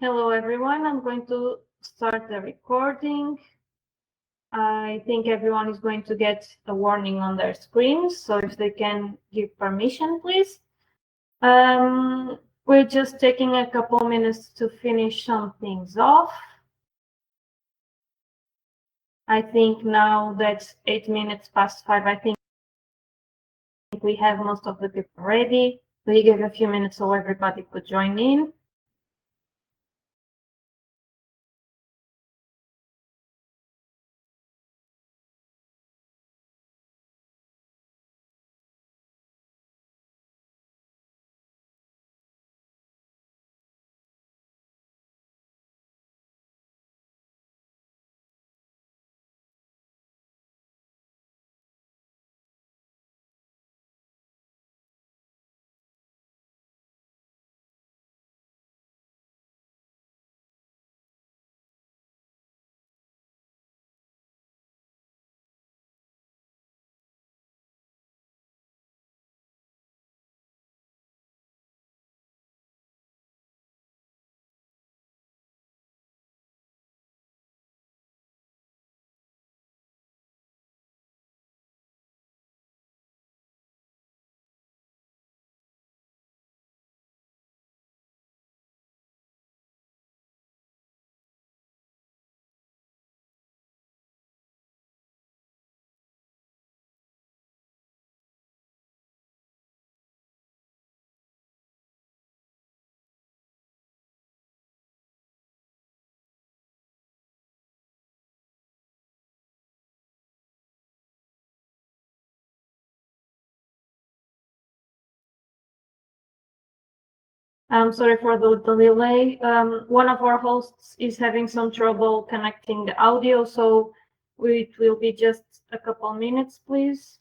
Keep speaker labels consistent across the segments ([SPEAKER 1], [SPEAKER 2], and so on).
[SPEAKER 1] Hello everyone, I'm going to start the recording. I think everyone is going to get a warning on their screens, so if they can give permission, please. We're just taking a couple minutes to finish some things off. I think now that's 8 minutes past 5, I think we have most of the people ready. We give a few minutes so everybody could join in. I'm sorry for the delay. One of our hosts is having some trouble connecting the audio, so it will be just a couple minutes, please.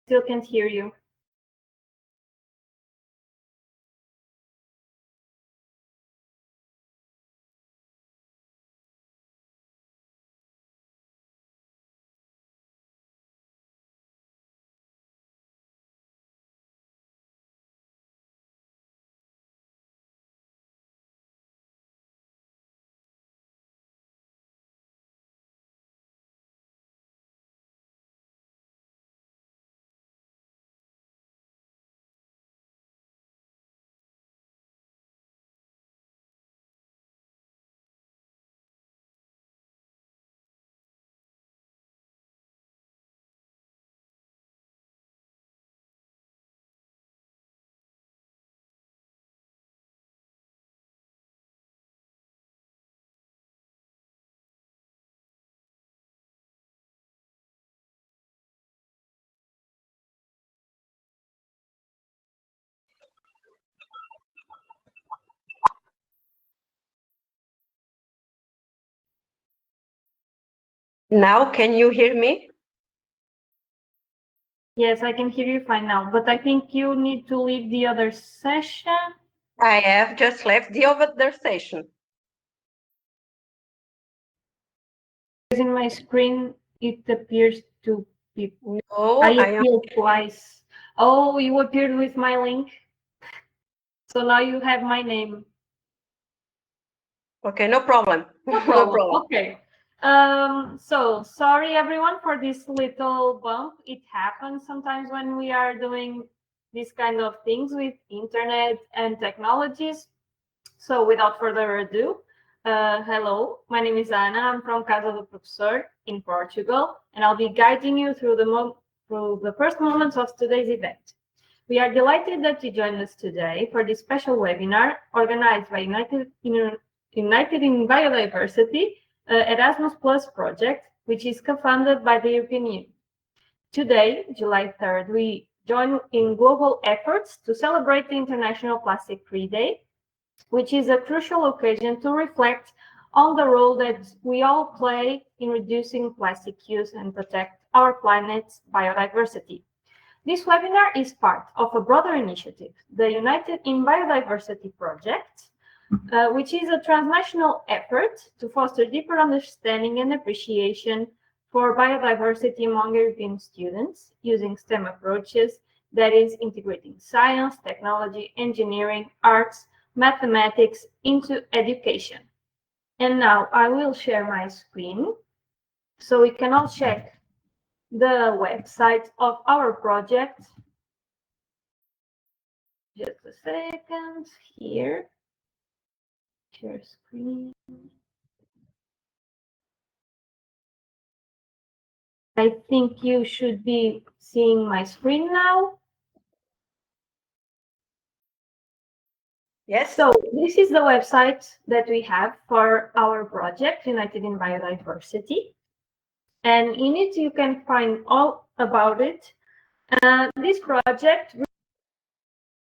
[SPEAKER 1] Still can't hear you.
[SPEAKER 2] Now, can you hear me?
[SPEAKER 1] Yes, I can hear you fine now, but I think you need to leave the other session.
[SPEAKER 2] I have just left the other session.
[SPEAKER 1] In my screen, it appears to people.
[SPEAKER 2] No,
[SPEAKER 1] I
[SPEAKER 2] I am.
[SPEAKER 1] appeared twice. Oh, you appeared with my link. So now you have my name.
[SPEAKER 2] Okay, no problem.
[SPEAKER 1] No problem. Okay. So sorry everyone for this little bump. It happens sometimes when we are doing these kind of things with internet and technologies. So without further ado, hello, my name is Ana. I'm from Casa do Professor in Portugal, and I'll be guiding you through the first moments of today's event. We are delighted that you joined us today for this special webinar organized by United in Biodiversity Erasmus Plus project, which is co-funded by the European Union. Today, July 3rd, we join in global efforts to celebrate the International Plastic-Free Day, which is a crucial occasion to reflect on the role that we all play in reducing plastic use and protect our planet's biodiversity. This webinar is part of a broader initiative, the United in Biodiversity project, which is a transnational effort to foster deeper understanding and appreciation for biodiversity among European students using STEM approaches, that is, integrating science, technology, engineering, arts, mathematics into education. And now I will share my screen so we can all check the website of our project. Just a second here. Share screen. I think you should be seeing my screen now.
[SPEAKER 2] Yes.
[SPEAKER 1] So this is the website that we have for our project, United in Biodiversity. And in it, you can find all about it. This project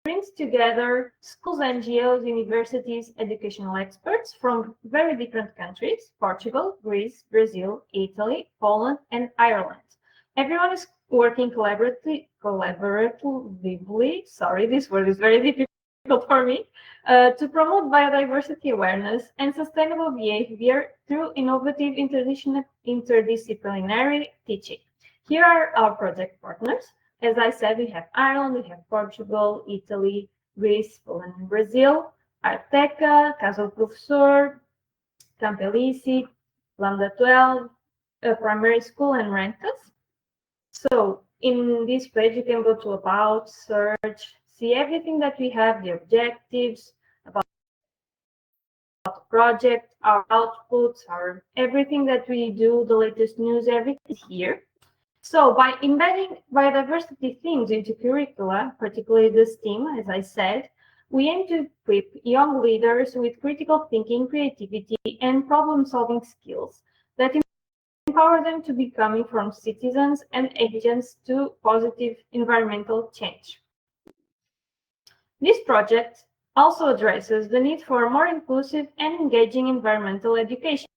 [SPEAKER 1] brings together schools, NGOs, universities, educational experts from very different countries: Portugal, Greece, Brazil, Italy, Poland, and Ireland. Everyone is working collaboratively, sorry, this word is very difficult for me, to promote biodiversity awareness and sustainable behavior through innovative interdisciplinary teaching. Here are our project partners. As I said, we have Ireland, we have Portugal, Italy, Greece, Poland, and Brazil, Arteca, Casa do Professor, Campelisi, Lambda 12, a primary school, and Rentas. So in this page, you can go to About, Search, see everything that we have, the objectives, about the project, our outputs, our everything that we do, the latest news, everything is here. So by embedding biodiversity themes into curricula, particularly the STEAM, as I said, we aim to equip young leaders with critical thinking, creativity, and problem-solving skills that empower them to become informed citizens and agents to positive environmental change. This project also addresses the need for more inclusive and engaging environmental education,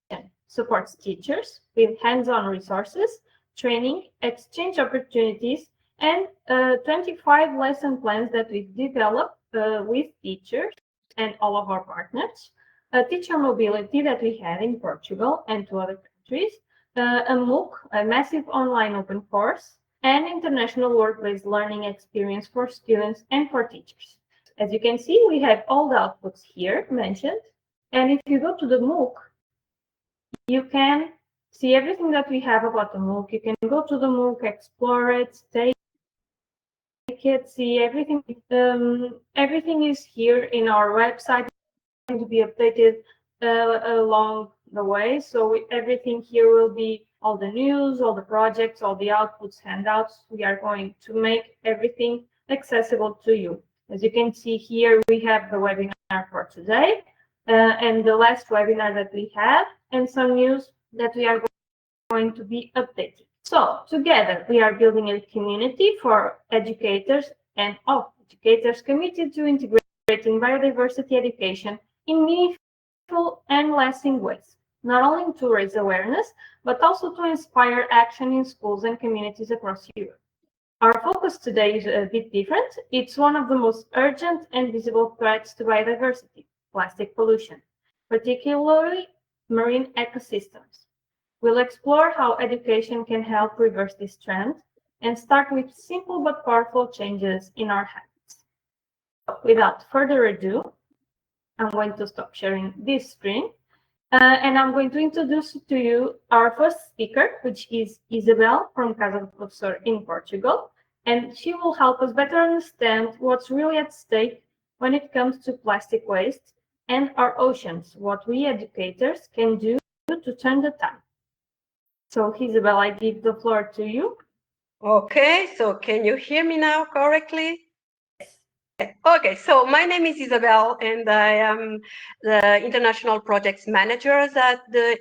[SPEAKER 1] supports teachers with hands-on resources, training, exchange opportunities, and 25 lesson plans that we've developed with teachers and all of our partners, teacher mobility that we had in Portugal and to other countries, a MOOC, a massive online open course, and international work-based learning experience for students and for teachers. As you can see, we have all the outputs here mentioned. And if you go to the MOOC, you can see everything that we have about the MOOC. You can go to the MOOC, explore it, take it, see everything. Everything is here in our website to be updated along the way. So everything here will be all the news, all the projects, all the outputs, handouts. We are going to make everything accessible to you. As you can see here, we have the webinar for today and the last webinar that we have, and some news that we are going to be updating. So together, we are building a community for educators and of educators committed to integrating biodiversity education in meaningful and lasting ways. not only to raise awareness, but also to inspire action in schools and communities across Europe. Our focus today is a bit different. It's one of the most urgent and visible threats to biodiversity, plastic pollution, particularly marine ecosystems. We'll explore how education can help reverse this trend and start with simple but powerful changes in our habits. Without further ado, I'm going to stop sharing this screen and I'm going to introduce to you our first speaker, which is Isabel from Casa do Professor in Portugal, and she will help us better understand what's really at stake when it comes to plastic waste and our oceans, what we educators can do to turn the tide. So Isabel, I give the floor to you.
[SPEAKER 2] Okay, so can you hear me now correctly? Okay, so my name is Isabel, and I am the International Projects Manager at the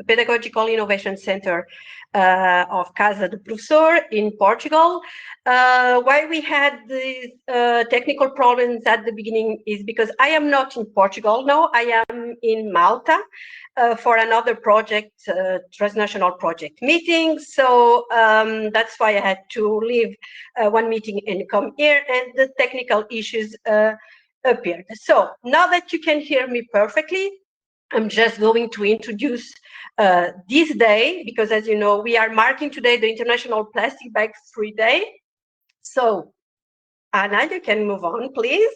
[SPEAKER 2] Pedagogical Innovation Center of Casa do Professor in Portugal. Why we had these technical problems at the beginning is because I am not in Portugal. No, I am in Malta for another project, transnational project meeting. So that's why I had to leave one meeting and come here, and the technical issues appeared. So now that you can hear me perfectly, I'm just going to introduce this day, because as you know, we are marking today the International Plastic Bag Free Day. So Anna, you can move on, please.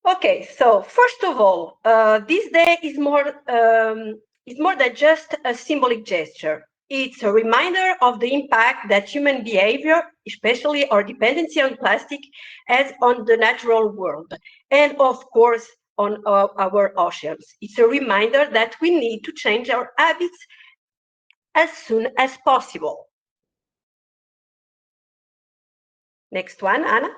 [SPEAKER 2] Okay, so first of all, this day is more than just a symbolic gesture. It's a reminder of the impact that human behavior, especially our dependency on plastic, has on the natural world, and of course on our oceans. It's a reminder that we need to change our habits as soon as possible. Next one, Anna.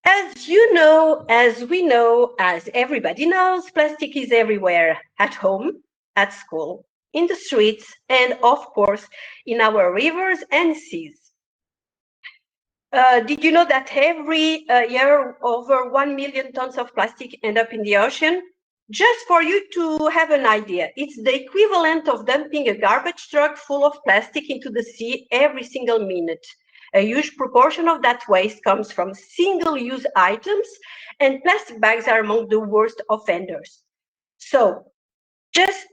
[SPEAKER 2] As you know, as we know, as everybody knows, plastic is everywhere, at home, at school, in the streets, and of course, in our rivers and seas. Did you know that every year over 1 million tons of plastic end up in the ocean? Just for you to have an idea, it's the equivalent of dumping a garbage truck full of plastic into the sea every single minute. A huge proportion of that waste comes from single-use items, and plastic bags are among the worst offenders. So just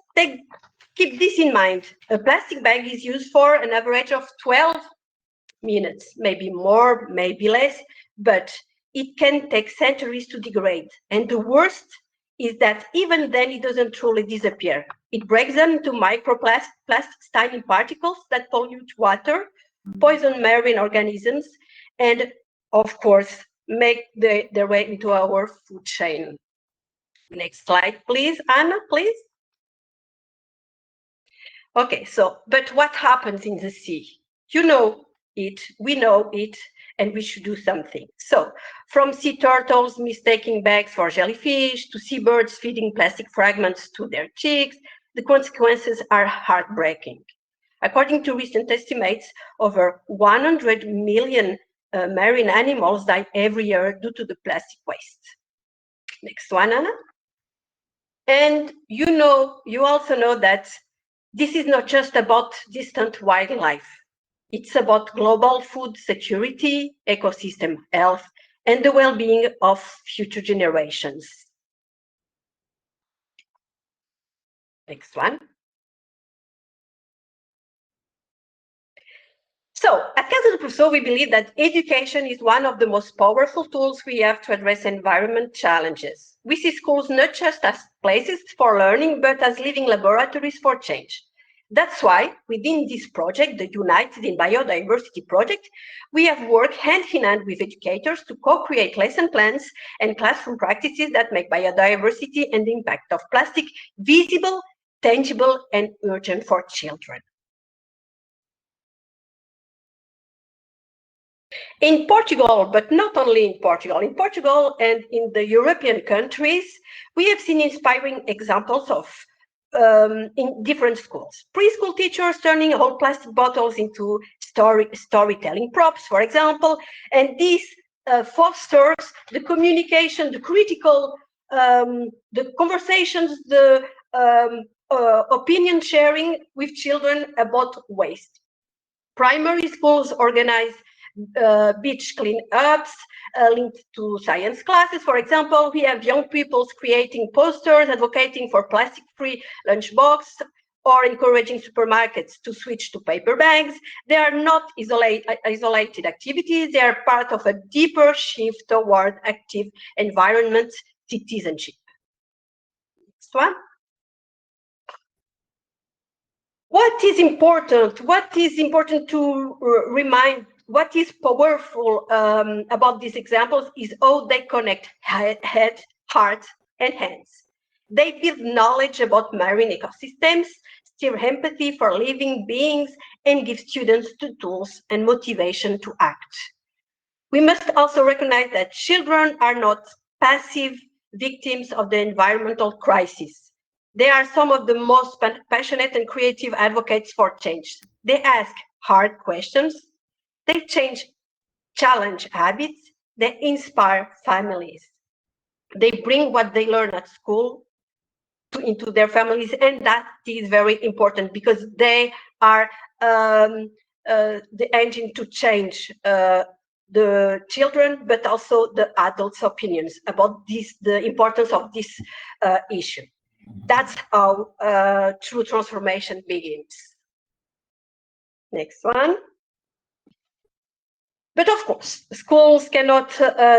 [SPEAKER 2] keep this in mind. A plastic bag is used for an average of 12 minutes, maybe more, maybe less, but it can take centuries to degrade. And the worst is that even then it doesn't truly disappear. It breaks down into microplastics, tiny particles that pollute water, poison marine organisms, and of course, make their way into our food chain. Next slide, please, Anna, please. Okay, so, but what happens in the sea? You know it, we know it, and we should do something. So, from sea turtles mistaking bags for jellyfish, to seabirds feeding plastic fragments to their chicks, the consequences are heartbreaking. According to recent estimates, over 100 million marine animals die every year due to the plastic waste. Next one, Anna. And you also know that this is not just about distant wildlife. It's about global food security, ecosystem health, and the well-being of future generations. Next one. So at Casa do Professor, we believe that education is one of the most powerful tools we have to address environment challenges. We see schools not just as places for learning, but as living laboratories for change. That's why within this project, the United in Biodiversity project, we have worked hand in hand with educators to co-create lesson plans and classroom practices that make biodiversity and the impact of plastic visible, tangible, and urgent for children. In Portugal, but not only in Portugal and in the European countries, we have seen inspiring examples of in different schools. Preschool teachers turning old plastic bottles into storytelling props, for example, and this fosters the communication, the critical, the conversations, the opinion sharing with children about waste. Primary schools organize beach cleanups linked to science classes. For example, we have young people creating posters advocating for plastic-free lunchbox or encouraging supermarkets to switch to paper bags. They are not isolated activities. They are part of a deeper shift toward active environment citizenship. Next one. What is important? What is important to remind? What is powerful about these examples is how they connect head, heart, and hands. They build knowledge about marine ecosystems, stir empathy for living beings, and give students the tools and motivation to act. We must also recognize that children are not passive victims of the environmental crisis. They are some of the most passionate and creative advocates for change. They ask hard questions, they challenge habits, they inspire families. They bring what they learn at school into their families, and that is very important because they are the engine to change the children, but also the adults' opinions about this, the importance of this issue. That's how true transformation begins. Next one. But of course, schools cannot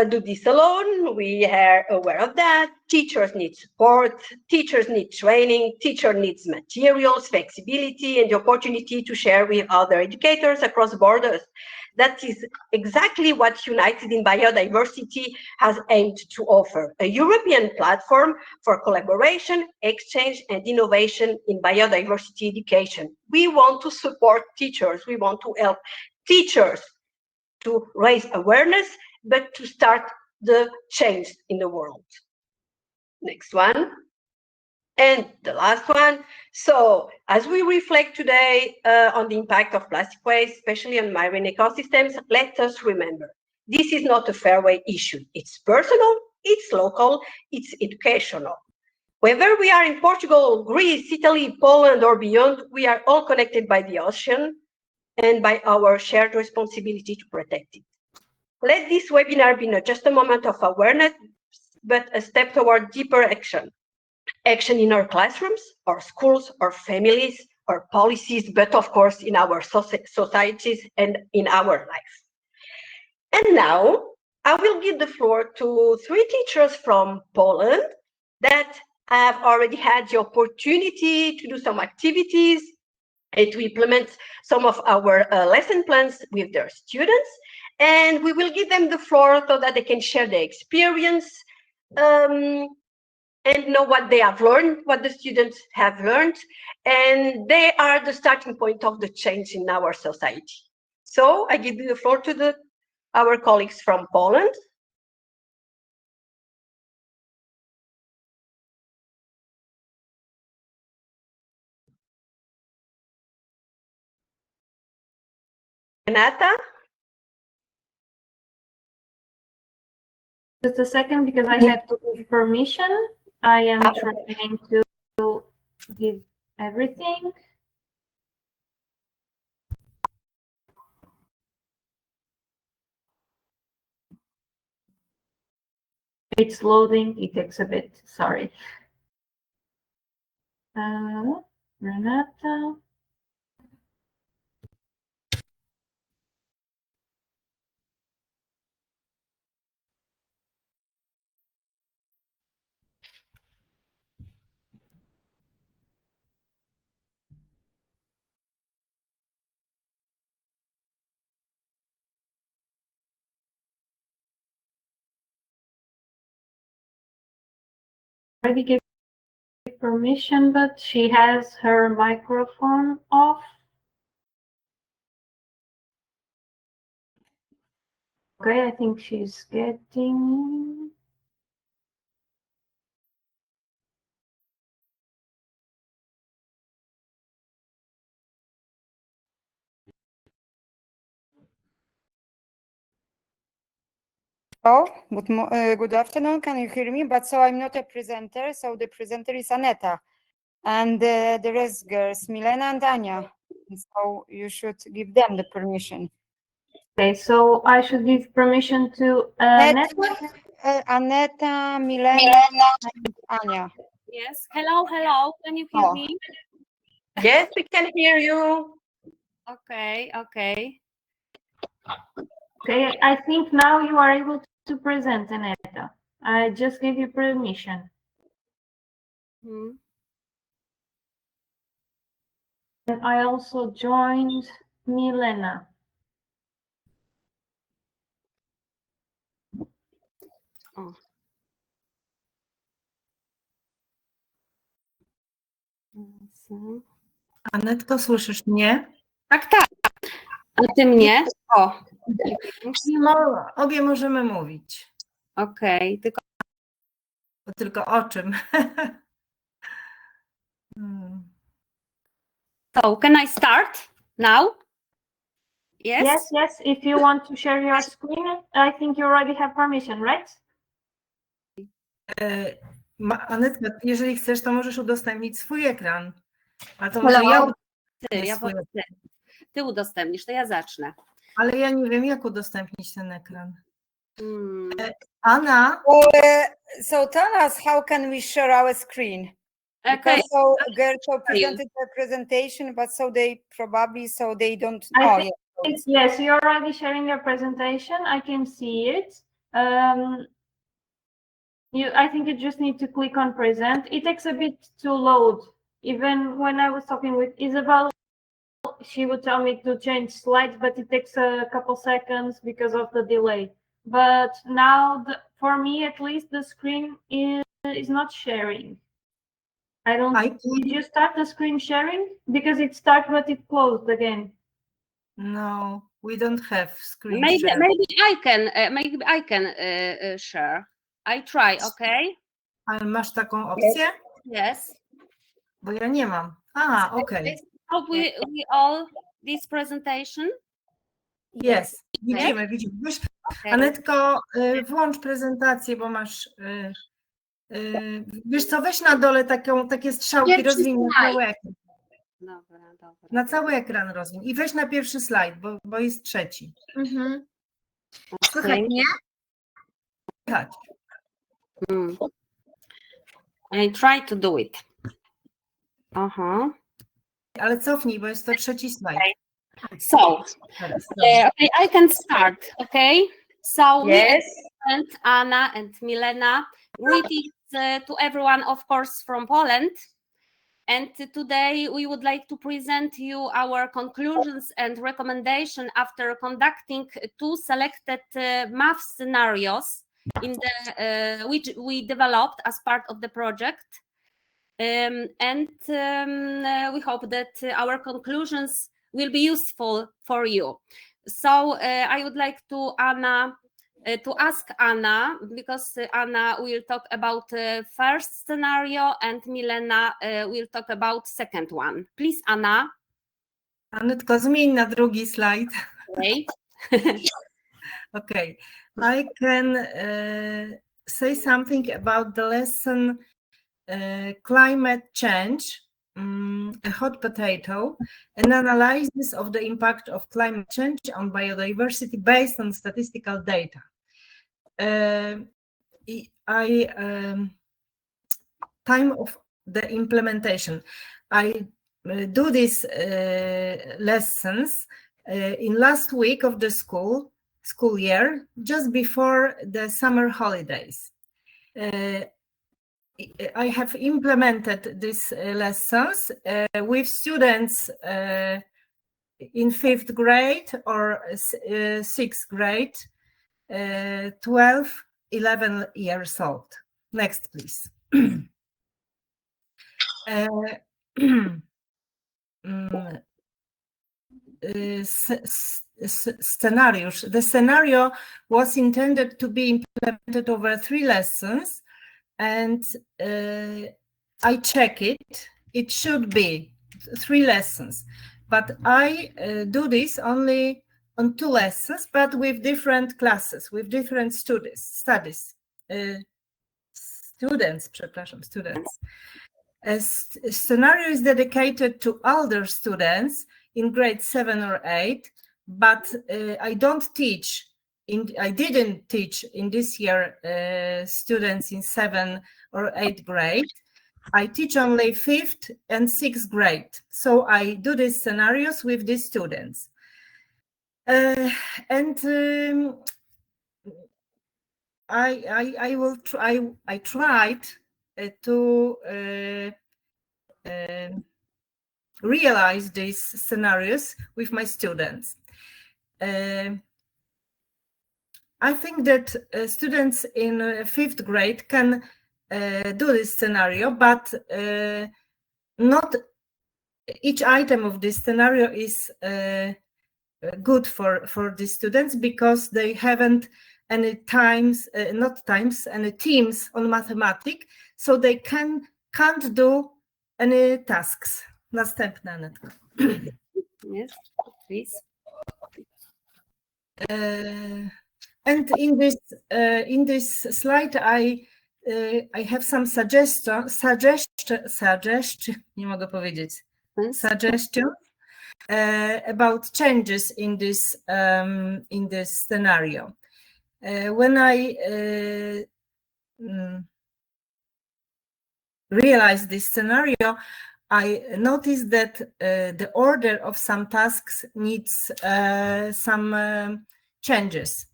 [SPEAKER 2] do this alone. We are aware of that. Teachers need support, teachers need training, teacher needs materials, flexibility, and the opportunity to share with other educators across borders. That is exactly what United in Biodiversity has aimed to offer, a European platform for collaboration, exchange, and innovation in biodiversity education. We want to support teachers. We want to help teachers to raise awareness, but to start the change in the world. Next one. And the last one. So as we reflect today on the impact of plastic waste, especially on marine ecosystems, let us remember, this is not a fairway issue. It's personal, it's local, it's educational. Whether we are in Portugal, Greece, Italy, Poland, or beyond, we are all connected by the ocean and by our shared responsibility to protect it. Let this webinar be not just a moment of awareness, but a step toward deeper action. Action in our classrooms, our schools, our families, our policies, but of course in our societies and in our life. And now I will give the floor to 3 teachers from Poland that have already had the opportunity to do some activities and to implement some of our lesson plans with their students. And we will give them the floor so that they can share their experience and know what they have learned, what the students have learned, and they are the starting point of the change in our society. So I give the floor to our colleagues from Poland. Renata?
[SPEAKER 1] Just a second, because I have to give permission. I am trying to give everything. It's loading, it takes a bit, sorry. Renata. Already gave permission, but she has her microphone off. Okay, I think she's getting.
[SPEAKER 3] Oh, good afternoon. Can you hear me? But so I'm not a presenter. So the presenter is Aneta, and the rest girls, Milena and Anya. So you should give them the permission.
[SPEAKER 1] Okay, so I should give permission to
[SPEAKER 3] Aneta, Milena, and Anya.
[SPEAKER 4] Yes. Hello, hello. Can you hear me?
[SPEAKER 2] Yes, we can hear you.
[SPEAKER 4] Okay, okay.
[SPEAKER 1] Okay, I think now you are able to present, Aneta. I just gave you permission.
[SPEAKER 4] Hmm.
[SPEAKER 1] And I also joined Milena.
[SPEAKER 4] O.
[SPEAKER 5] Anetko, słyszysz mnie?
[SPEAKER 4] Tak, tak. A ty mnie? O.
[SPEAKER 5] No, obie możemy mówić.
[SPEAKER 4] Okej,
[SPEAKER 5] Tylko o czym?
[SPEAKER 4] So, can I start now? Yes?
[SPEAKER 1] Yes, yes. If you want to share your screen, I think you already have permission, right?
[SPEAKER 5] Anetka, jeżeli chcesz, to możesz udostępnić swój ekran. A to
[SPEAKER 4] Hello.
[SPEAKER 5] może ja
[SPEAKER 4] Ty udostępnisz, to ja zacznę.
[SPEAKER 5] ale ja nie wiem, jak udostępnić ten ekran.
[SPEAKER 4] Hmm.
[SPEAKER 5] Anna?
[SPEAKER 3] So tell us, how can we share our screen?
[SPEAKER 4] Okay.
[SPEAKER 3] Because so girls presented their presentation, but so they probably don't know yet.
[SPEAKER 1] Yes, you're already sharing your presentation. I can see it. I think you just need to click on present. It takes a bit to load. Even when I was talking with Isabel, she would tell me to change slides, but it takes a couple seconds because of the delay. But now, for me at least, the screen is not sharing. Did you start the screen sharing? Because it started, but it closed again.
[SPEAKER 5] No, we don't have screen
[SPEAKER 4] Maybe
[SPEAKER 5] share.
[SPEAKER 4] maybe I can share. I try, okay?
[SPEAKER 5] Ale masz taką opcję?
[SPEAKER 4] Yes.
[SPEAKER 5] Bo ja nie mam. Okej.
[SPEAKER 4] Hope we all this presentation.
[SPEAKER 5] Jest. Widzimy.
[SPEAKER 4] Okay.
[SPEAKER 5] Anetko, włącz prezentację, bo masz... Wiesz co, weź na dole takie strzałki, rozwiń na cały ekran.
[SPEAKER 4] Dobra.
[SPEAKER 5] Na cały ekran rozwiń. I weź na pierwszy slajd, bo jest trzeci.
[SPEAKER 4] Słychać mnie?
[SPEAKER 5] Słychać.
[SPEAKER 4] I try to do it.
[SPEAKER 5] Ale cofnij, bo jest to trzeci slajd.
[SPEAKER 4] So, okay, I can start, okay? So,
[SPEAKER 2] Yes.
[SPEAKER 4] and Anna and Milena, greetings to everyone, of course, from Poland. And today we would like to present you our conclusions and recommendation after conducting 2 selected math scenarios in the which we developed as part of the project. We hope that our conclusions will be useful for you. So I would like to ask Anna, because Anna will talk about first scenario and Milena will talk about second one. Please, Anna.
[SPEAKER 5] Anetko, zmień na drugi slajd.
[SPEAKER 4] Okay.
[SPEAKER 5] Okay. I can say something about the lesson climate change, a hot potato, an analysis of the impact of climate change on biodiversity based on statistical data. Time of the implementation. I do these lessons in last week of the school year, just before the summer holidays. I have implemented these lessons with students in 5th grade or 6th grade, 12, 11 years old. Next, please. Scenarios. The scenario was intended to be implemented over 3 lessons, and I check it. It should be 3 lessons, but I do this only on 2 lessons, but with different classes, with different students. A scenario is dedicated to older students in grade 7 or 8, but I didn't teach in this year students in 7 or 8th grade. I teach only 5th and 6th grade. So I do these scenarios with these students. I tried to realize these scenarios with my students. I think that students in 5th grade can do this scenario, but not each item of this scenario is good for the students, because they haven't any any teams on mathematics, so they can't do any tasks. Następna, Anetka.
[SPEAKER 4] Yes, please.
[SPEAKER 5] And in this slide, I have some suggestion. Nie mogę powiedzieć. Suggestion about changes in this scenario. When I realized this scenario, I noticed that the order of some tasks needs some changes.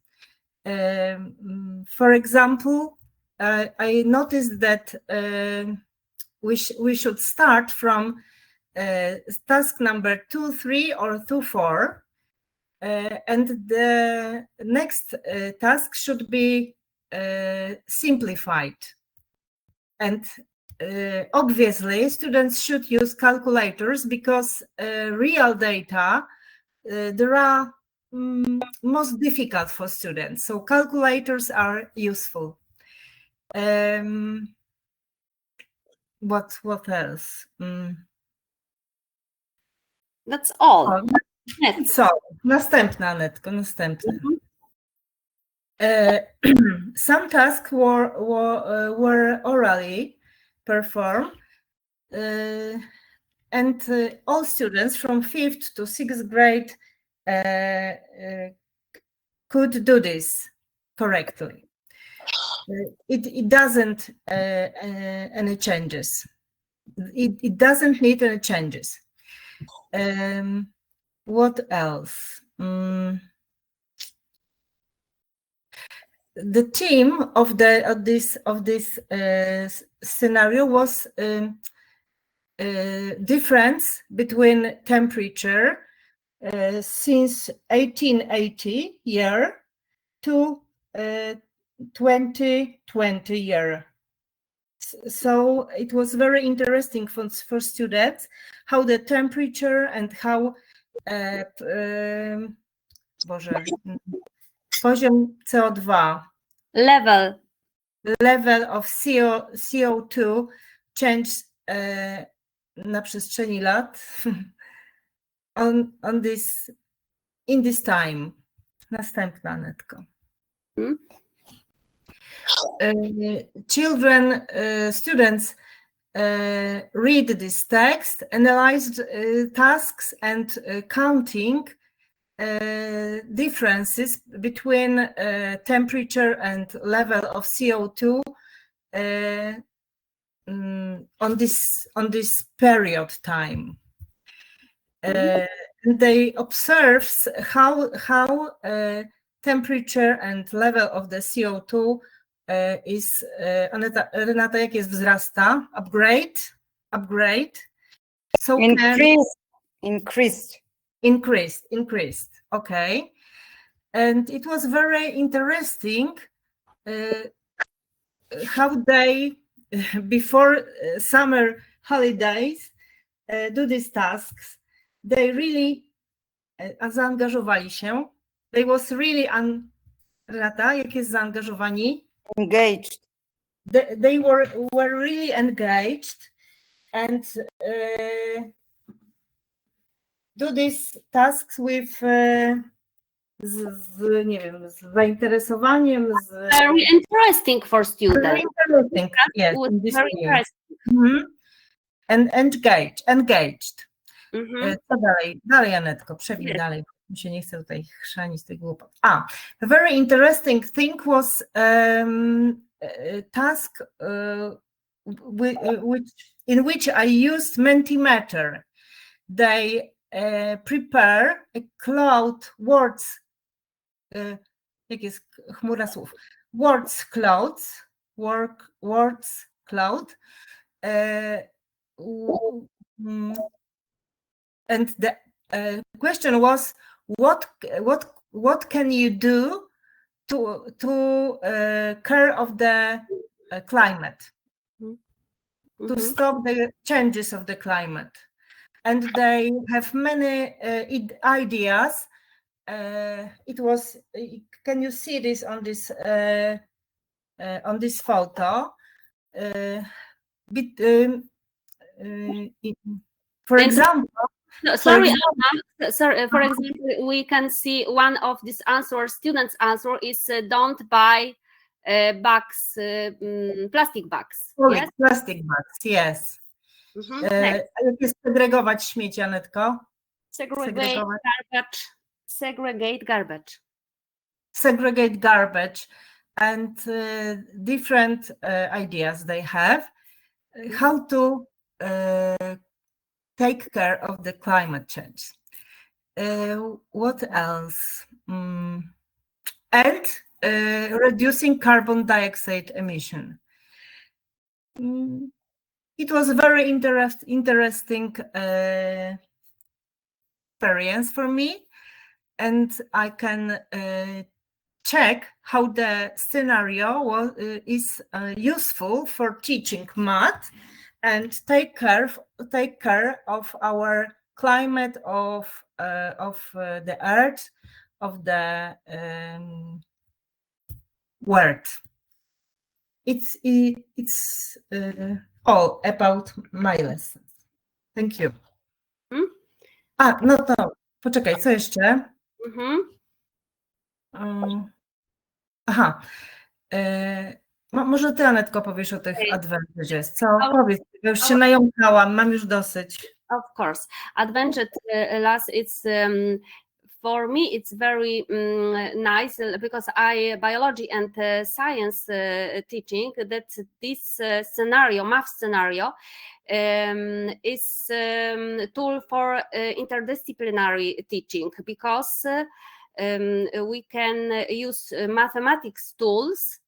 [SPEAKER 5] For example, I noticed that we should start from task number 2, 3, or 2, 4, and the next task should be simplified. And obviously, students should use calculators, because real data there are most difficult for students. So calculators are useful. What else?
[SPEAKER 4] That's all.
[SPEAKER 5] Yes. So, następna, Anetko, następna. Some tasks were orally performed, and all students from 5th to 6th grade could do this correctly. It doesn't any changes. It doesn't need any changes. What else? The theme of this scenario was difference between temperature since 1880 year to 2020 year. So it was very interesting for students how the temperature and how poziom CO2 level of CO2 changed na przestrzeni lat in this time. Następna, Anetko. Students read this text, analyzed tasks, and counting differences between temperature and level of CO2 on this period time. They observe how temperature and level of the CO2 is Renata, jak jest wzrasta? Upgrade. So increased. Okay. And it was very interesting how they, before summer holidays, do these tasks. They really zaangażowali się. They was really Renata, jak jest zaangażowani?
[SPEAKER 3] Engaged.
[SPEAKER 5] They were really engaged and do these tasks with nie wiem, z zainteresowaniem,
[SPEAKER 4] Very interesting for students.
[SPEAKER 5] Very interesting, yes,
[SPEAKER 4] Was
[SPEAKER 5] in this
[SPEAKER 4] very
[SPEAKER 5] field.
[SPEAKER 4] interesting.
[SPEAKER 5] And engaged. Co dalej? Dalej, Anetko, przebij
[SPEAKER 4] Yes.
[SPEAKER 5] dalej. Mi się nie chce tutaj chrzanić tych głupot. A very interesting thing was task in which I used Mentimeter. They prepare a cloud words. Jak jest chmura słów? Words cloud. And the question was, what can you do to care of the climate, to stop the changes of the climate? And they have many ideas. It was. Can you see this on this photo? For example.
[SPEAKER 4] Sorry, Anna. Sorry. For example, we can see one of these answers. Students' answer is don't buy bags, plastic bags.
[SPEAKER 5] Yes? Plastic bags. Yes. Jak jest segregować śmieci, Anetko?
[SPEAKER 4] Segregate garbage.
[SPEAKER 5] Segregate garbage, and different ideas they have. How to take care of the climate change. What else? And reducing carbon dioxide emission. It was a very interesting experience for me, and I can check how the scenario is useful for teaching math and take care of our climate, of the earth, of the world. It's all about my lessons. Thank you. No, poczekaj, co jeszcze? Aha. Może ty, Anetko, powiesz o tych advantages. Co? Powiedz, ja już się nająkałam, mam już dosyć.
[SPEAKER 4] Of course. Advantage it's for me it's very nice because I biology and science teaching that this math scenario is tool for interdisciplinary teaching because we can use mathematics tools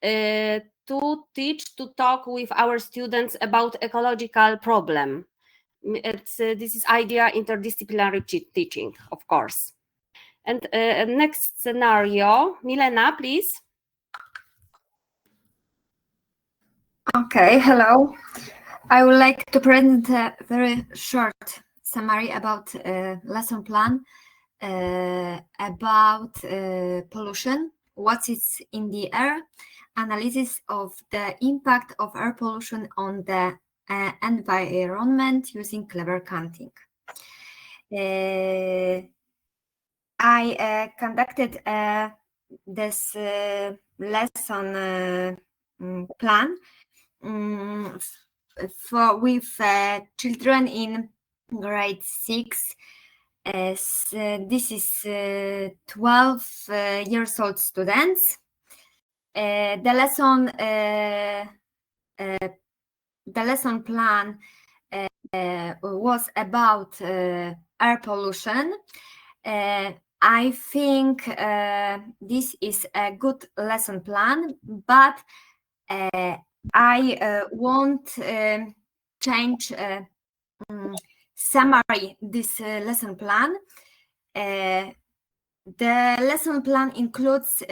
[SPEAKER 4] to talk with our students about ecological problem. This is idea interdisciplinary teaching, of course. And next scenario, Milena, please.
[SPEAKER 6] Okay, hello. I would like to present a very short summary about lesson plan about pollution, what is in the air, analysis of the impact of air pollution on the environment using clever counting. I conducted this lesson plan with children in grade 6. This is 12 years old students. The lesson plan was about air pollution. I think this is a good lesson plan, but I won't change summary this lesson plan. The lesson plan includes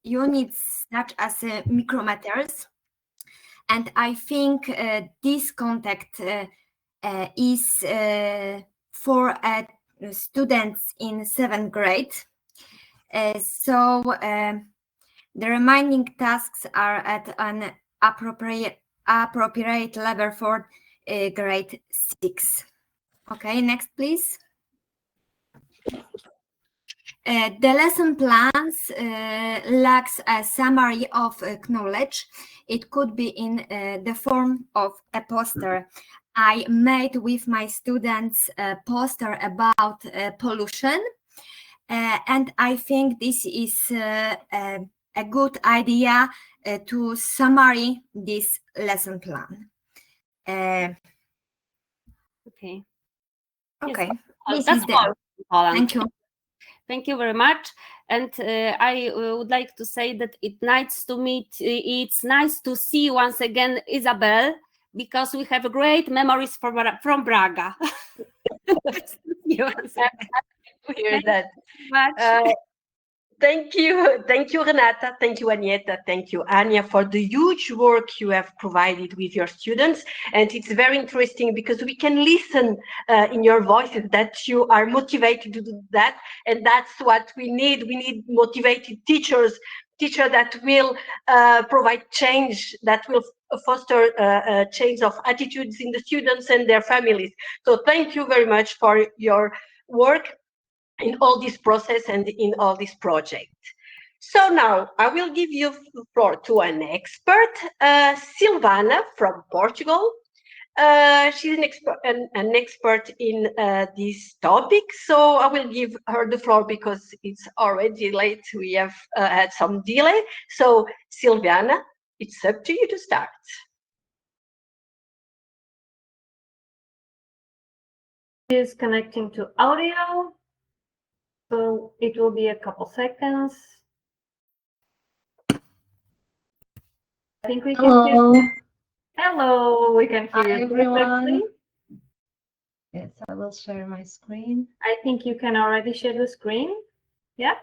[SPEAKER 6] units such as micrometers, and I think this contact is for students in 7th grade. So the remaining tasks are at an appropriate level for grade 6. Okay, next, please. The lesson plans lacks a summary of knowledge. It could be in the form of a poster. I made with my students a poster about pollution, and I think this is a good idea to summary this lesson plan.
[SPEAKER 4] Okay.
[SPEAKER 6] Okay,
[SPEAKER 4] Yes,
[SPEAKER 6] this
[SPEAKER 4] that's
[SPEAKER 6] is the.
[SPEAKER 4] all, Poland.
[SPEAKER 6] Thank you.
[SPEAKER 4] Thank you very much. And I would like to say that it's nice to see once again Isabel, because we have great memories from Braga.
[SPEAKER 2] You hear that.
[SPEAKER 4] Much.
[SPEAKER 2] Thank you, Renata. Thank you, Anieta. Thank you, Anya, for the huge work you have provided with your students. And it's very interesting because we can listen in your voices that you are motivated to do that. And that's what we need. We need motivated teachers that will provide change, that will foster a change of attitudes in the students and their families. So thank you very much for your work in all this process and in all this project. So now I will give you the floor to an expert, Silvana from Portugal. She's an expert in this topic, so I will give her the floor because it's already late. We have had some delay. So Silvana, it's up to you to start.
[SPEAKER 1] Is connecting to audio. So it will be a couple seconds. I think we can hear. Hello, we can hear
[SPEAKER 7] Hi,
[SPEAKER 1] you
[SPEAKER 7] everyone.
[SPEAKER 1] perfectly.
[SPEAKER 7] Yes, I will share my screen.
[SPEAKER 1] I think you can already share the screen. Yeah.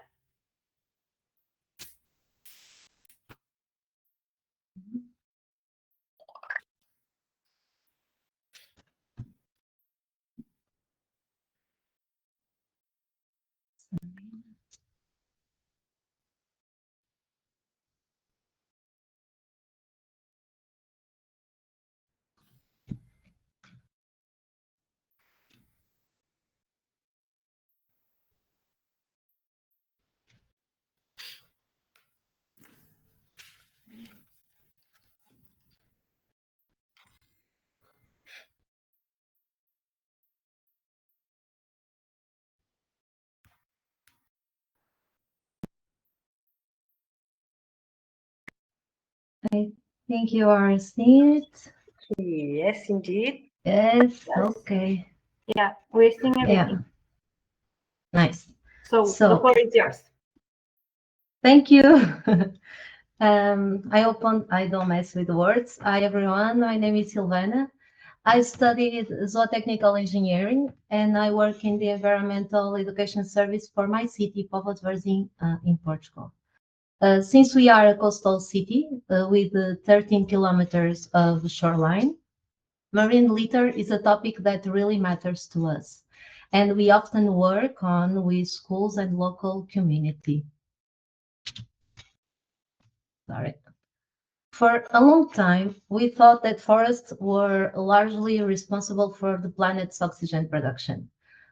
[SPEAKER 7] I think you are seeing it.
[SPEAKER 2] Yes, indeed.
[SPEAKER 7] Yes, okay.
[SPEAKER 1] Yeah, we're seeing everything.
[SPEAKER 7] Yeah. Nice.
[SPEAKER 1] So the floor is yours.
[SPEAKER 7] Thank you. I don't mess with words. Hi, everyone. My name is Silvana. I studied zootechnical engineering and I work in the environmental education service for my city, Povo de Varzim, in Portugal. Since we are a coastal city with 13 kilometers of shoreline, marine litter is a topic that really matters to us, and we often work on with schools and local community. Sorry. For a long time, we thought that forests were largely responsible for the planet's oxygen production.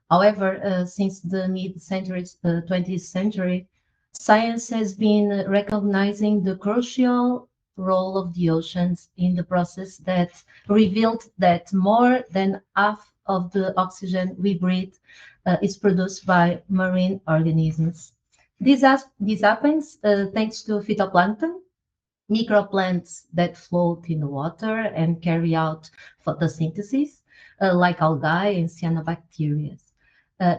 [SPEAKER 7] However, since the mid-century, 20th century, science has been recognizing the crucial role of the oceans in the process that revealed that more than half of the oxygen we breathe is produced by marine organisms. This happens thanks to phytoplankton, microplants that float in the water and carry out photosynthesis, like algae and cyanobacteria.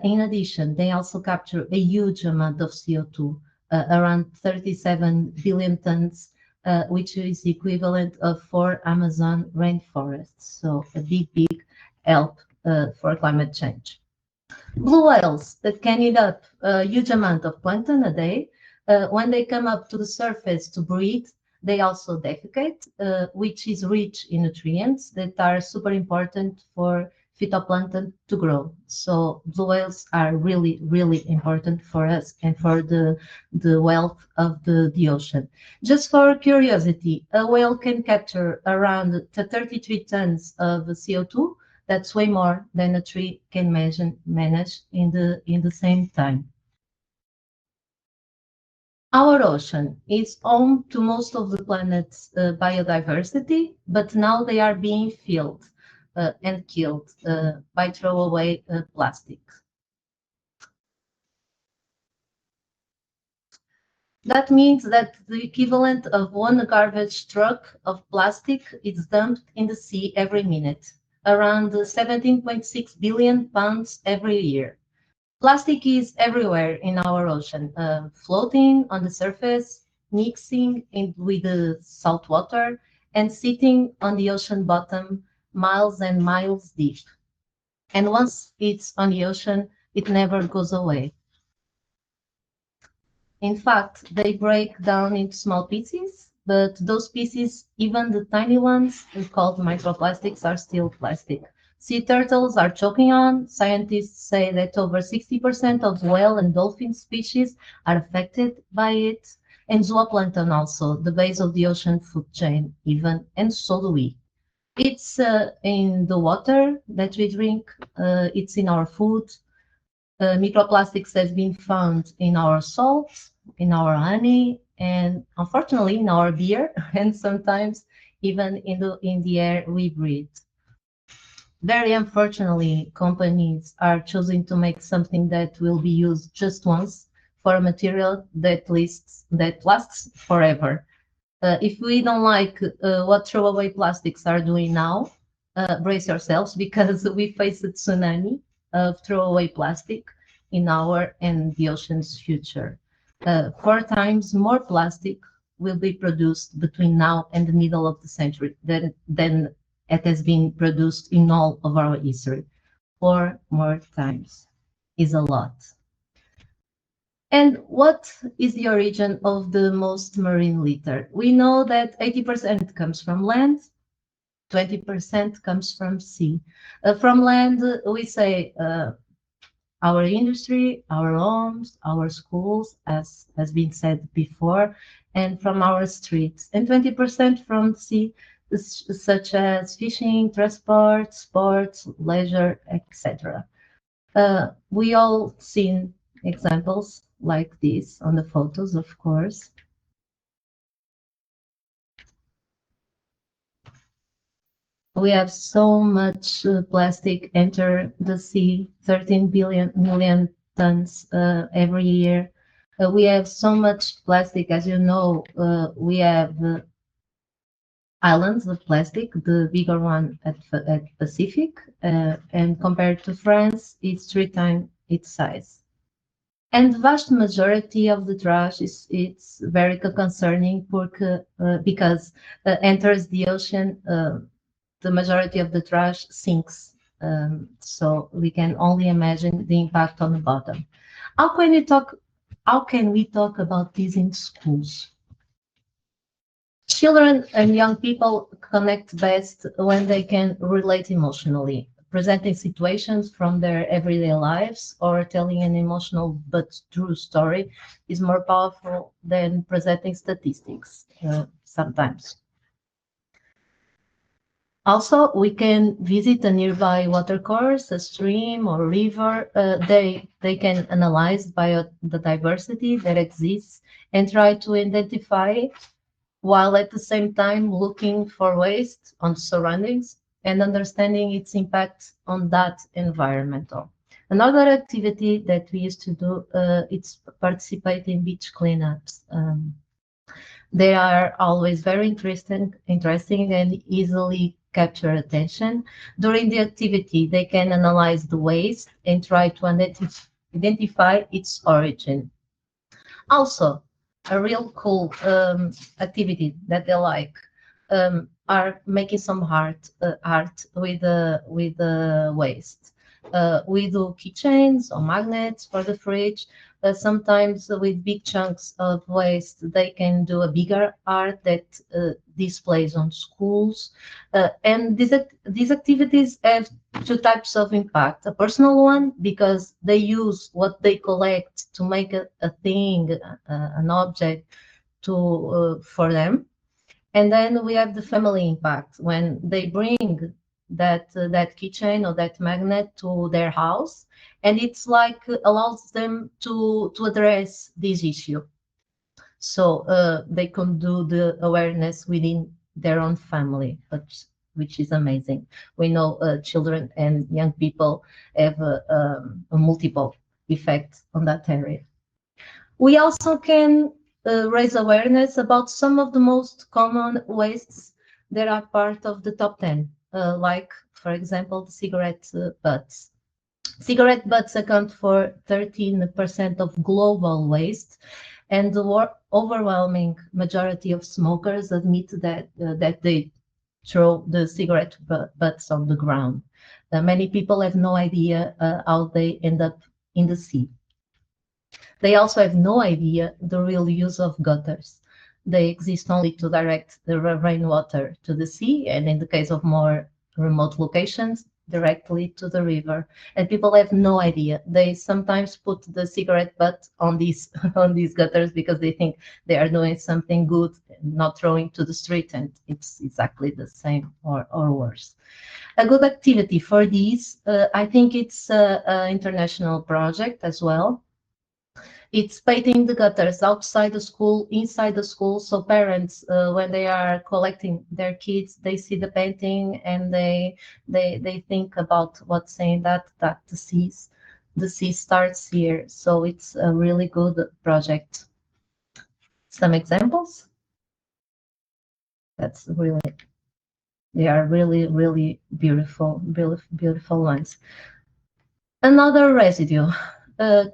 [SPEAKER 7] In addition, they also capture a huge amount of CO2, around 37 billion tons, which is equivalent of 4 Amazon rainforests. So a big help for climate change. Blue whales that can eat up a huge amount of plankton a day, when they come up to the surface to breathe, they also defecate, which is rich in nutrients that are super important for phytoplankton to grow. So blue whales are really, really important for us and for the wealth of the ocean. Just for curiosity, a whale can capture around 33 tons of CO2. That's way more than a tree can manage in the same time. Our ocean is home to most of the planet's biodiversity, but now they are being filled and killed by throwaway plastic. That means that the equivalent of one garbage truck of plastic is dumped in the sea every minute, around 17.6 billion pounds every year. Plastic is everywhere in our ocean, floating on the surface, mixing with the salt water, and sitting on the ocean bottom miles and miles deep. And once it's on the ocean, it never goes away. In fact, they break down into small pieces, but those pieces, even the tiny ones called microplastics, are still plastic. Sea turtles are choking on. Scientists say that over 60% of whale and dolphin species are affected by it, and zooplankton also, the base of the ocean food chain even, and so do we. It's in the water that we drink, it's in our food. Microplastics have been found in our salt, in our honey, and unfortunately in our beer, and sometimes even in the air we breathe. Very unfortunately, companies are choosing to make something that will be used just once for a material that lasts forever. If we don't like what throwaway plastics are doing now, brace yourselves, because we face a tsunami of throwaway plastic in our and the ocean's future. 4 times more plastic will be produced between now and the middle of the century than it has been produced in all of our history. 4 more times is a lot. And what is the origin of the most marine litter? We know that 80% comes from land, 20% comes from sea. From land, we say our industry, our homes, our schools, as has been said before, and from our streets, and 20% from sea, such as fishing, transport, sports, leisure, etc. We all seen examples like this on the photos, of course. We have so much plastic enter the sea, 13 million tons every year. We have so much plastic, as you know. We have islands of plastic, the bigger one at Pacific, and compared to France, it's 3 times its size. And the vast majority of the trash it's very concerning because enters the ocean. The majority of the trash sinks, so we can only imagine the impact on the bottom. How can we talk about this in schools? Children and young people connect best when they can relate emotionally. Presenting situations from their everyday lives or telling an emotional but true story is more powerful than presenting statistics sometimes. Also, we can visit a nearby watercourse, a stream or river. They can analyze the diversity that exists and try to identify it, while at the same time looking for waste on surroundings and understanding its impact on that environmental. Another activity that we used to do is participate in beach cleanups. They are always very interesting and easily capture attention. During the activity, they can analyze the waste and try to identify its origin. Also, a real cool activity that they like are making some art with the waste. We do keychains or magnets for the fridge. Sometimes with big chunks of waste, they can do a bigger art that displays on schools. And these activities have 2 types of impact. A personal one, because they use what they collect to make a thing, an object for them. And then we have the family impact, when they bring that keychain or that magnet to their house, and it's like allows them to address this issue. So they can do the awareness within their own family, which is amazing. We know children and young people have a multiple effect on that area. We also can raise awareness about some of the most common wastes that are part of the top 10, like, for example, the cigarette butts. Cigarette butts account for 13% of global waste, and the overwhelming majority of smokers admit that they throw the cigarette butts on the ground. Many people have no idea how they end up in the sea. They also have no idea the real use of gutters. They exist only to direct the rainwater to the sea, and in the case of more remote locations, directly to the river. And people have no idea. They sometimes put the cigarette butt on these on these gutters because they think they are doing something good, not throwing to the street, and it's exactly the same or worse. A good activity for these, I think it's an international project as well. It's painting the gutters outside the school, inside the school, so parents, when they are collecting their kids, they see the painting and they think about what's saying that the sea starts here. So it's a really good project. Some examples. That's really, they are really beautiful ones. Another residue.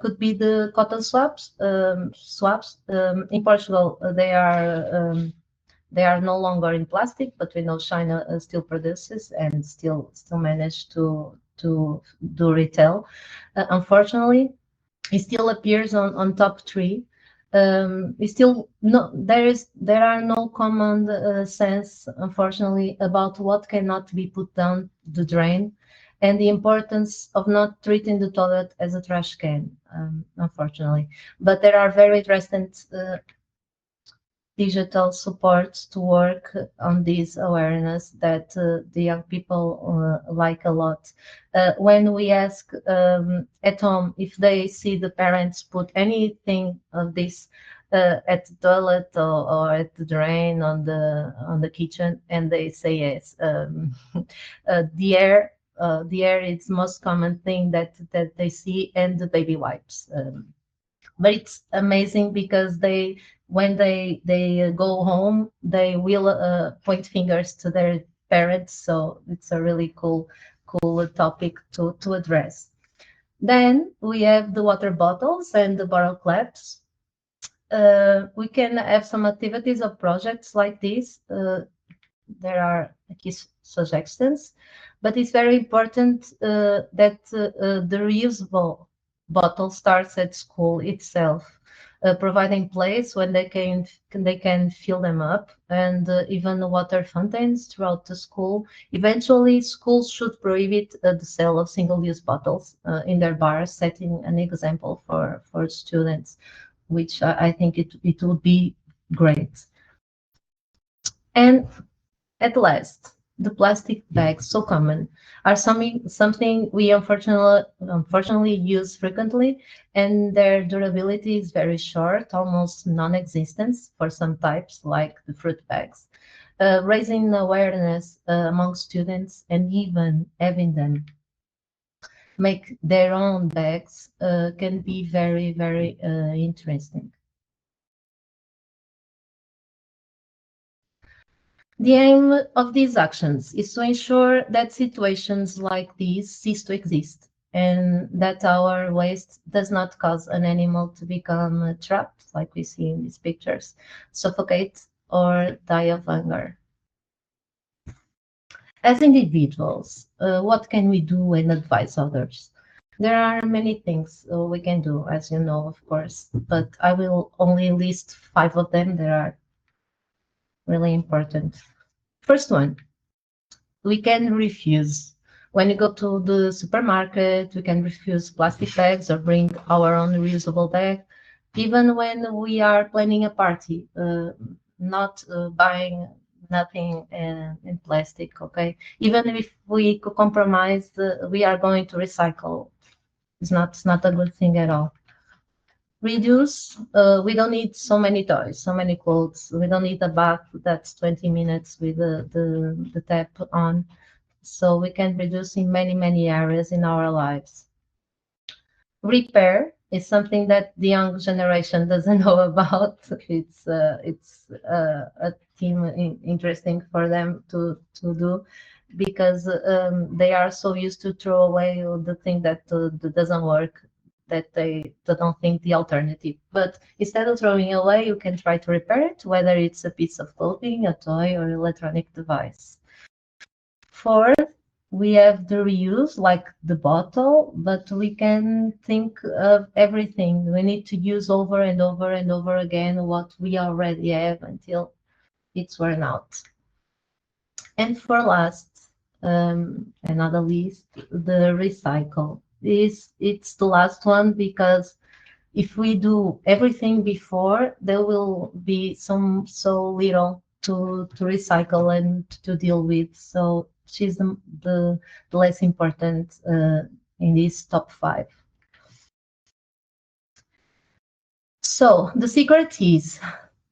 [SPEAKER 7] Could be the cotton swabs. In Portugal, they are no longer in plastic, but we know China still produces and still manage to do retail. Unfortunately, it still appears on top 3. There are no common sense, unfortunately, about what cannot be put down the drain, and the importance of not treating the toilet as a trash can, unfortunately. But there are very recent digital supports to work on this awareness that the young people like a lot. When we ask at home if they see the parents put anything of this at the toilet or at the drain on the kitchen, and they say yes. The air is the most common thing that they see, and the baby wipes. But it's amazing because when they go home, they will point fingers to their parents. So it's a really cool topic to address. Then we have the water bottles and the bottle caps. We can have some activities or projects like this. There are key suggestions, but it's very important that the reusable bottle starts at school itself, providing place when they can fill them up, and even water fountains throughout the school. Eventually, schools should prohibit the sale of single-use bottles in their bars, setting an example for students, which I think it would be great. And at last, the plastic bags, so common, are something we unfortunately use frequently, and their durability is very short, almost non-existent for some types, like the fruit bags. Raising awareness among students and even having them make their own bags can be very interesting. The aim of these actions is to ensure that situations like these cease to exist, and that our waste does not cause an animal to become trapped, like we see in these pictures, suffocate, or die of hunger. As individuals, what can we do and advise others? There are many things we can do, as you know, of course, but I will only list 5 of them that are really important. First one, we can refuse. When you go to the supermarket, we can refuse plastic bags or bring our own reusable bag. Even when we are planning a party, not buying nothing in plastic, okay? Even if we could compromise, we are going to recycle. It's not a good thing at all. reduce, we don't need so many toys, so many clothes. We don't need a bath that's 20 minutes with the tap on. So we can reduce in many, many areas in our lives. Repair is something that the young generation doesn't know about. It's a theme interesting for them to do, because they are so used to throw away the thing that doesn't work, that they don't think the alternative. But instead of throwing away, you can try to repair it, whether it's a piece of clothing, a toy, or electronic device. Fourth, we have the reuse, like the bottle, but we can think of everything. We need to use over and over and over again what we already have until it's worn out. And for last, and not the least, the recycle. It's the last one, because if we do everything before, there will be so little to recycle and to deal with. So she's the less important in this top 5. So the secret is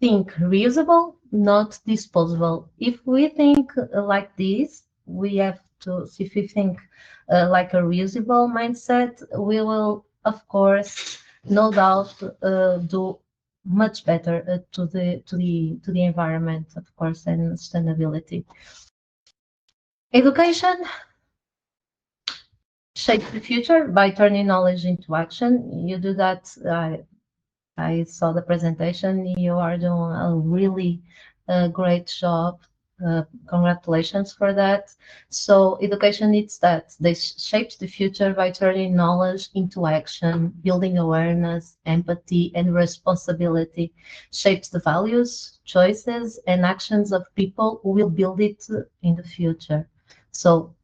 [SPEAKER 7] think reusable, not disposable. If we think like this, we have to, if we think like a reusable mindset, we will, of course, no doubt, do much better to the environment, of course, and sustainability. Education shapes the future by turning knowledge into action. You do that. I saw the presentation. You are doing a really great job. Congratulations for that. So education needs that. They shapes the future by turning knowledge into action, building awareness, empathy, and responsibility. Shapes the values, choices, and actions of people who will build it in the future. So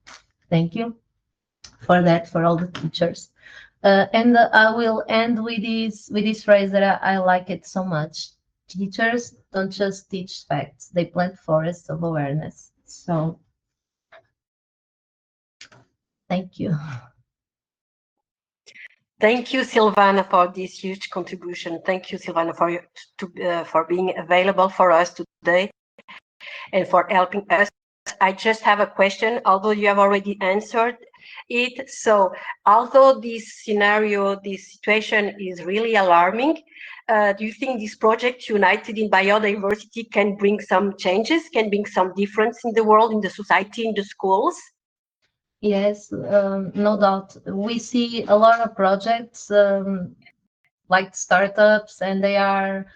[SPEAKER 7] thank you for that, for all the teachers. And I will end with this phrase that I like it so much. Teachers don't just teach facts, they plant forests of awareness. So thank you.
[SPEAKER 2] Thank you, Silvana, for this huge contribution. Thank you, Silvana, for being available for us today and for helping us. I just have a question, although you have already answered it. So although this scenario, this situation is really alarming, do you think this project, United in Biodiversity, can bring some changes, can bring some difference in the world, in the society, in the schools?
[SPEAKER 7] Yes, no doubt. We see a lot of projects like startups, and they are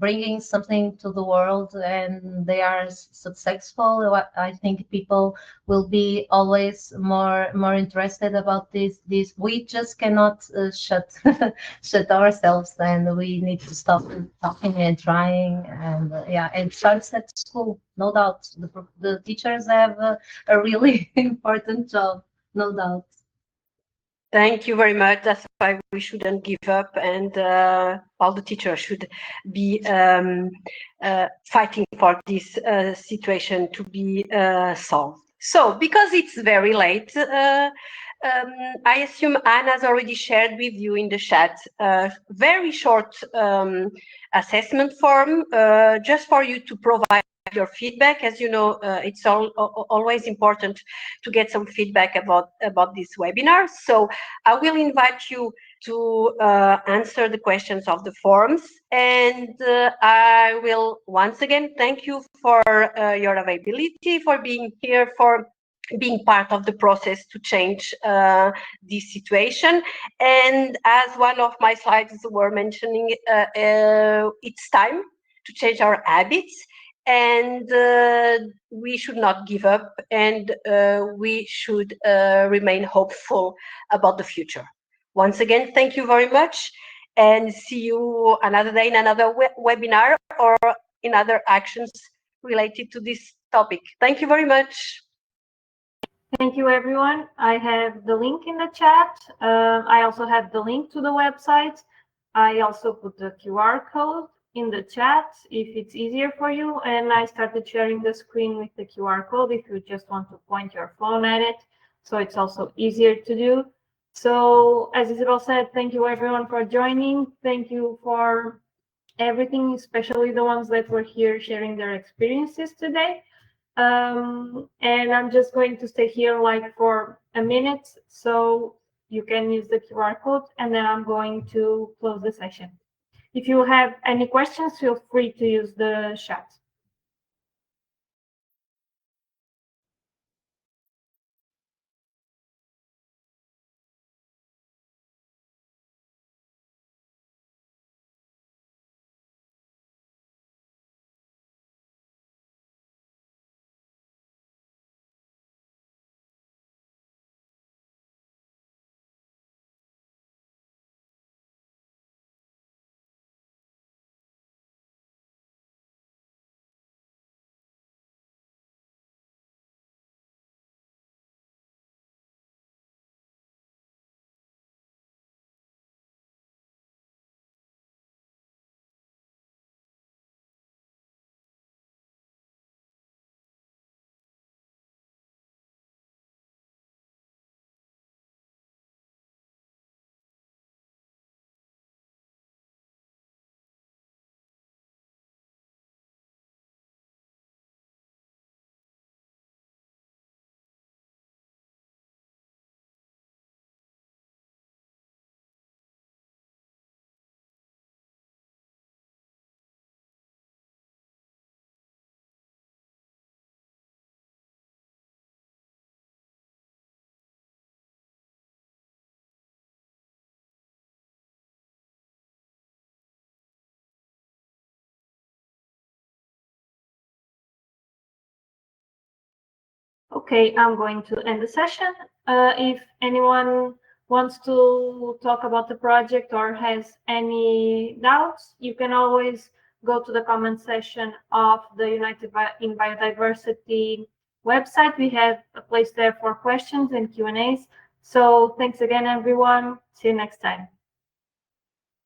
[SPEAKER 7] bringing something to the world, and they are successful. I think people will be always more interested about this. We just cannot shut ourselves, and we need to stop talking and trying. And yeah, it starts at school, no doubt. The teachers have a really important job, no doubt.
[SPEAKER 2] Thank you very much. That's why we shouldn't give up, and all the teachers should be fighting for this situation to be solved. So, because it's very late, I assume Anna's already shared with you in the chat a very short assessment form just for you to provide your feedback. As you know, it's always important to get some feedback about this webinar. So I will invite you to answer the questions of the forums, and I will once again thank you for your availability, for being here, for being part of the process to change this situation. And as one of my slides were mentioning, it's time to change our habits, and we should not give up, and we should remain hopeful about the future. Once again, thank you very much, and see you another day in another webinar or in other actions related to this topic. Thank you very much.
[SPEAKER 1] Thank you, everyone. I have the link in the chat. I also have the link to the website. I also put the QR code in the chat if it's easier for you. And I started sharing the screen with the QR code if you just want to point your phone at it. So it's also easier to do. So as Isabel said, thank you everyone for joining. Thank you for everything, especially the ones that were here sharing their experiences today. And I'm just going to stay here like for a minute, so you can use the QR code, and then I'm going to close the session. If you have any questions, feel free to use the chat. Okay, I'm going to end the session. If anyone wants to talk about the project or has any doubts, you can always go to the comment section of the United in Biodiversity website. We have a place there for questions and Q&As. So thanks again, everyone. See you next time.